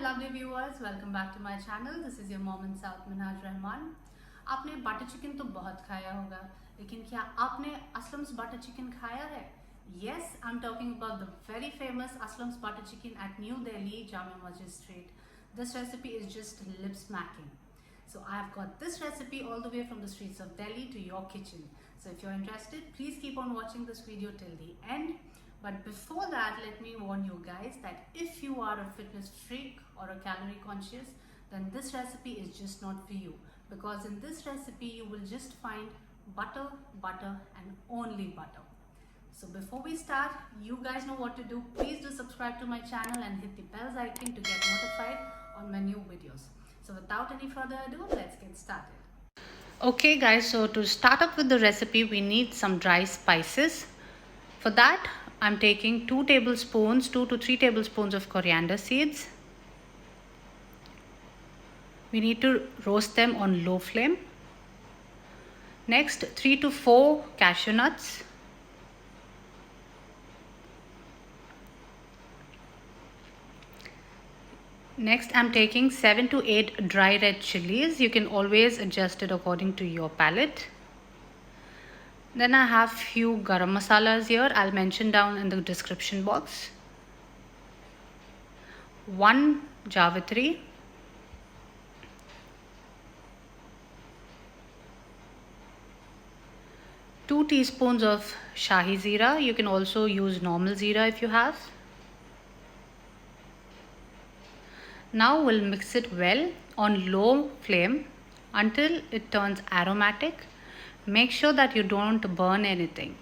lovely viewers, welcome back to my channel. This is your mom in South Minhaj Rahman. आपने butter chicken तो बहुत खाया होगा, लेकिन क्या आपने Aslam's butter chicken खाया है? Yes, I'm talking about the very famous Aslam's butter chicken at New Delhi, Jama Masjid Street. This recipe is just lip smacking. So I've got this recipe all the way from the streets of Delhi to your kitchen. So if you're interested, please keep on watching this video till the end. But before that, let me warn you guys that if you are a fitness freak or a calorie conscious, then this recipe is just not for you. Because in this recipe, you will just find butter, butter and only butter. So before we start, you guys know what to do. Please do subscribe to my channel and hit the bell icon to get notified on my new videos. So without any further ado, let's get started. Okay guys, so to start up with the recipe, we need some dry spices. For that, I'm taking 2 to 3 tablespoons of coriander seeds. We need to roast them on low flame. Next, 3 to 4 cashew nuts. Next, I'm taking 7 to 8 dry red chilies. You can always adjust it according to your palate. Then I have few garam masalas here. I'll mention down in the description box. 1 Javitri. 2 teaspoons of Shahi Zeera. You can also use normal Zeera if you have. Now we'll mix it well on low flame until it turns aromatic. Make sure that you don't burn anything.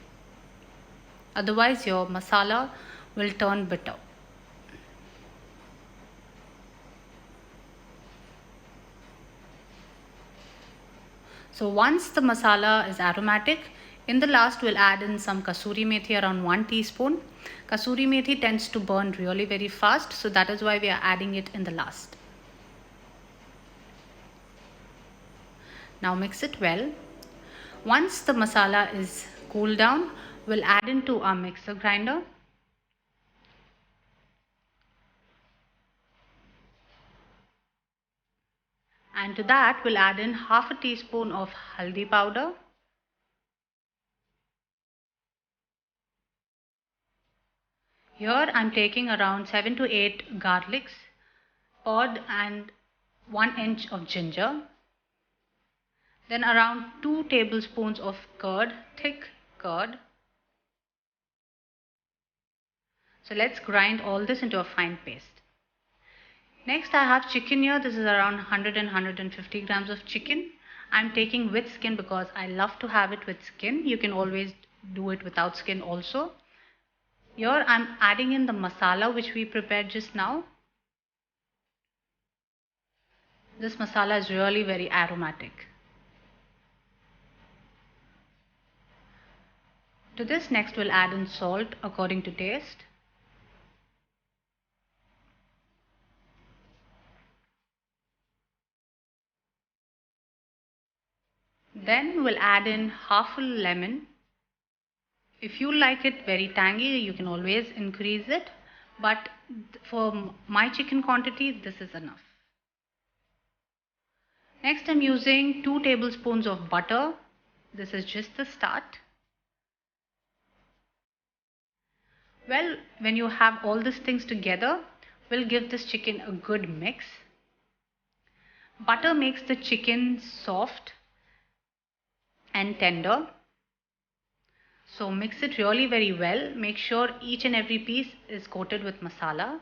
Otherwise your masala will turn bitter. So once the masala is aromatic, in the last we'll add in some kasuri methi, around 1 teaspoon. Kasuri methi tends to burn really very fast, so that is why we are adding it in the last. Now mix it well. Once the masala is cooled down, we'll add into our mixer grinder. And to that, we'll add in half a teaspoon of haldi powder. Here I'm taking around 7 to 8 garlics, pod and 1 inch of ginger. Then around 2 tablespoons of curd, thick curd. So let's grind all this into a fine paste. Next I have chicken here. This is around 100 and 150 grams of chicken. I'm taking with skin because I love to have it with skin. You can always do it without skin also. Here I'm adding in the masala which we prepared just now. This masala is really very aromatic. To this next we'll add in salt according to taste. Then we'll add in half a lemon. If you like it very tangy, you can always increase it. But for my chicken quantity, this is enough. Next I'm using 2 tablespoons of butter. This is just the start. Well, when you have all these things together, we'll give this chicken a good mix. Butter makes the chicken soft and tender. So mix it really very well. Make sure each and every piece is coated with masala.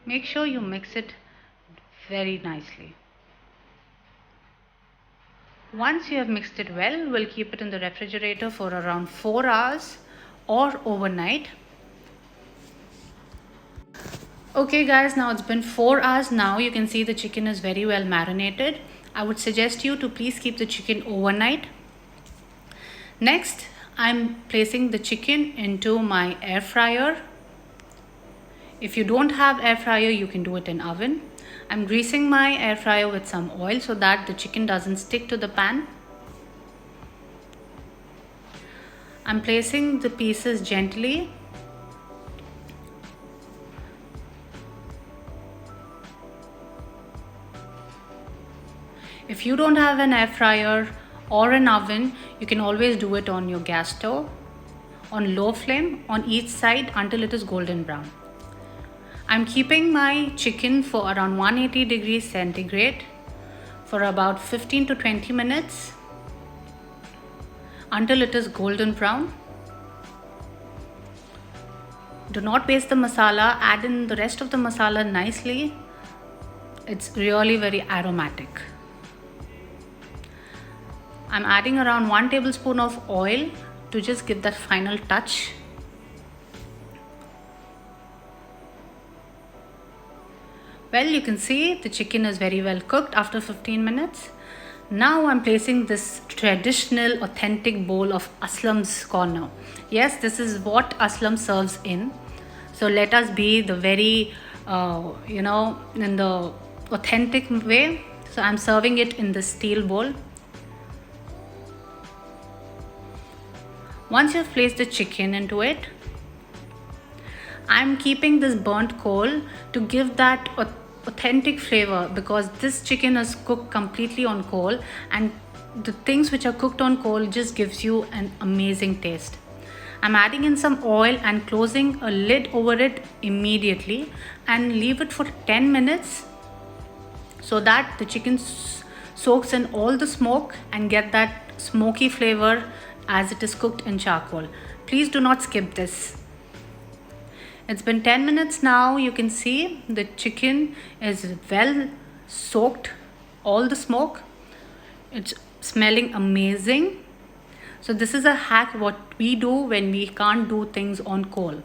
Make sure you mix it very nicely. Once you have mixed it well, we'll keep it in the refrigerator for around 4 hours or overnight. Okay guys, now it's been 4 hours now. You can see the chicken is very well marinated. I would suggest you to please keep the chicken overnight. Next, I'm placing the chicken into my air fryer. If you don't have air fryer, you can do it in oven. I'm greasing my air fryer with some oil so that the chicken doesn't stick to the pan. I'm placing the pieces gently. If you don't have an air fryer or an oven, you can always do it on your gas stove on low flame on each side until it is golden brown. I'm keeping my chicken for around 180 degrees centigrade for about 15 to 20 minutes until it is golden brown. Do not waste the masala, add in the rest of the masala nicely. It's really very aromatic. I'm adding around 1 tablespoon of oil to just give that final touch. Well, you can see the chicken is very well cooked after 15 minutes. Now I'm placing this traditional authentic bowl of Aslam's Corner. Yes, this is what Aslam serves in. So let us be the very, in the authentic way. So I'm serving it in the steel bowl. Once you've placed the chicken into it, I'm keeping this burnt coal to give that authentic flavor, because this chicken is cooked completely on coal, and the things which are cooked on coal just gives you an amazing taste. I'm adding in some oil and closing a lid over it immediately and leave it for 10 minutes so that the chicken soaks in all the smoke and get that smoky flavor as it is cooked in charcoal. Please do not skip this. It's been 10 minutes now. You can see the chicken is well soaked, all the smoke. It's smelling amazing. So this is a hack what we do when we can't do things on coal.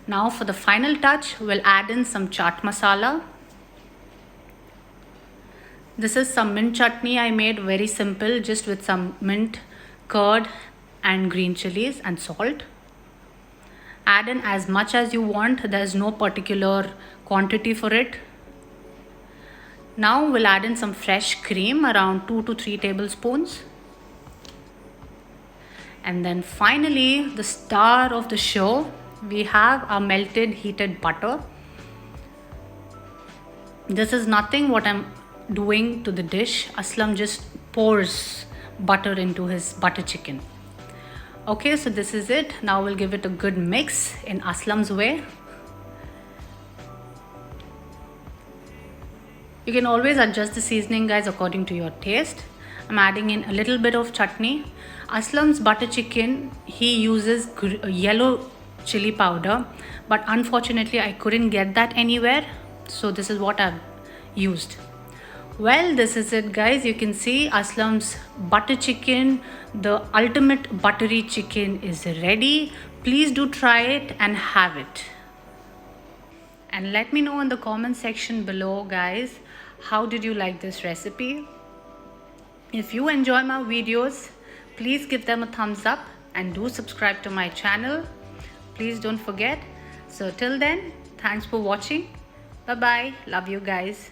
Now for the final touch, we'll add in some chaat masala. This is some mint chutney I made, very simple, just with some mint, curd and green chilies and salt. Add in as much as you want. There's no particular quantity for it. Now we'll add in some fresh cream, around 2 to 3 tablespoons. And then finally, the star of the show, we have our melted heated butter. This is nothing what I'm doing to the dish. Aslam just pours butter into his butter chicken. Okay, so this is it. Now we'll give it a good mix in Aslam's way. You can always adjust the seasoning, guys, according to your taste. I'm adding in a little bit of chutney. Aslam's butter chicken, he uses yellow chili powder, but unfortunately I couldn't get that anywhere. So this is what I've used. Well, this is it, guys. You can see Aslam's butter chicken, the ultimate buttery chicken, is ready. Please do try it and have it. And let me know in the comment section below, guys, how did you like this recipe? If you enjoy my videos, please give them a thumbs up and do subscribe to my channel. Please don't forget. So till then, thanks for watching. Bye bye. Love you guys.